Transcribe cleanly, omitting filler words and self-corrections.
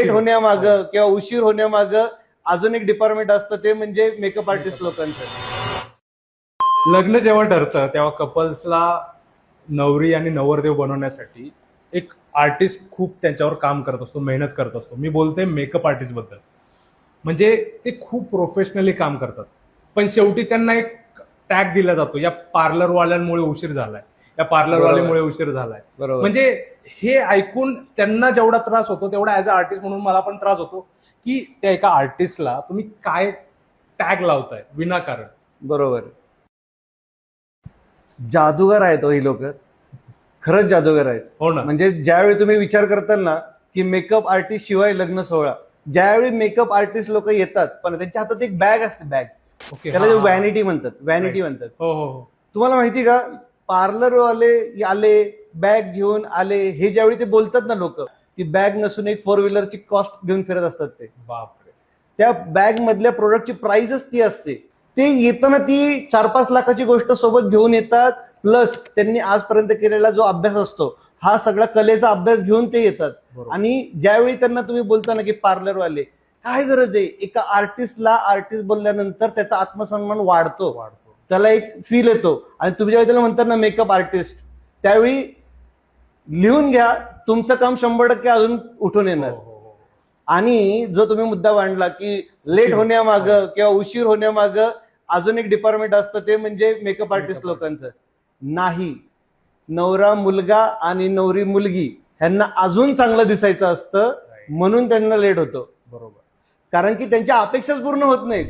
Late होण्यामागं किंवा उशीर होण्यामागं अजून एक डिपार्टमेंट असतं, ते म्हणजे मेकअप आर्टिस्ट लोकांचं. लग्न जेव्हा ठरतं तेव्हा कपल्सला नवरी आणि नवरदेव बनवण्यासाठी एक आर्टिस्ट खूप त्यांच्यावर काम करत असतो, मेहनत करत असतो. मी बोलते मेकअप आर्टिस्ट बद्दल. म्हणजे ते खूप प्रोफेशनली काम करतात, पण शेवटी त्यांना एक टॅग दिला जातो, या पार्लरवाल्यांमुळे उशीर झालाय, या पार्लरवाल्यामुळे उशीर झालाय. बरोबर. म्हणजे हे ऐकून त्यांना जेवढा त्रास होतो तेवढा ऍज अ आर्टिस्ट म्हणून मला पण त्रास होतो, की त्या एका आर्टिस्टला तुम्ही काय टॅग लावताय विनाकारण. बरोबर. जादूगार आहेत ही लोक, खरंच जादूगार आहेत. हो ना. म्हणजे ज्यावेळी तुम्ही विचार करताल ना की मेकअप आर्टिस्ट शिवाय लग्न सोहळा, ज्यावेळी मेकअप आर्टिस्ट लोक येतात, पण त्यांच्या हातात एक बॅग असते, बॅग, ओके, त्याला व्हॅनिटी म्हणतात, व्हॅनिटी म्हणतात. हो हो हो. तुम्हाला माहिती का, पार्लरवाले आले, बॅग घेऊन आले, हे ज्यावेळी ते बोलतात ना लोक, ती बॅग नसून एक 4 व्हीलरची कॉस्ट घेऊन फिरत असतात. ते बापरे. त्या बॅग मधल्या प्रोडक्टची प्राइसच ती असते. ते येताना ती 4-5 लाखाची गोष्ट सोबत घेऊन येतात, प्लस त्यांनी आजपर्यंत केलेला जो अभ्यास असतो, हा सगळा कलेचा अभ्यास घेऊन ते येतात. आणि ज्यावेळी त्यांना तुम्ही बोलता ना की पार्लरवाले, काय गरज आहे, एका आर्टिस्टला आर्टिस्ट बोलल्यानंतर त्याचा आत्मसन्मान वाढतो, त्याला एक फील येतो. आणि तुम्ही ज्यावेळी त्याला म्हणतात ना मेकअप आर्टिस्ट, त्यावेळी लिहून घ्या, तुमचं काम 100% अजून उठून येणार. आणि जो तुम्ही मुद्दा मांडला की लेट होण्यामागं किंवा उशीर होण्यामागं अजून एक डिपार्टमेंट असतं, ते म्हणजे मेकअप आर्टिस्ट लोकांचं. नाही, नवरा मुलगा आणि नवरी मुलगी ह्यांना अजून चांगलं दिसायचं असतं, म्हणून त्यांना लेट होतो. बरोबर. कारण की त्यांच्या अपेक्षाच पूर्ण होत नाहीत.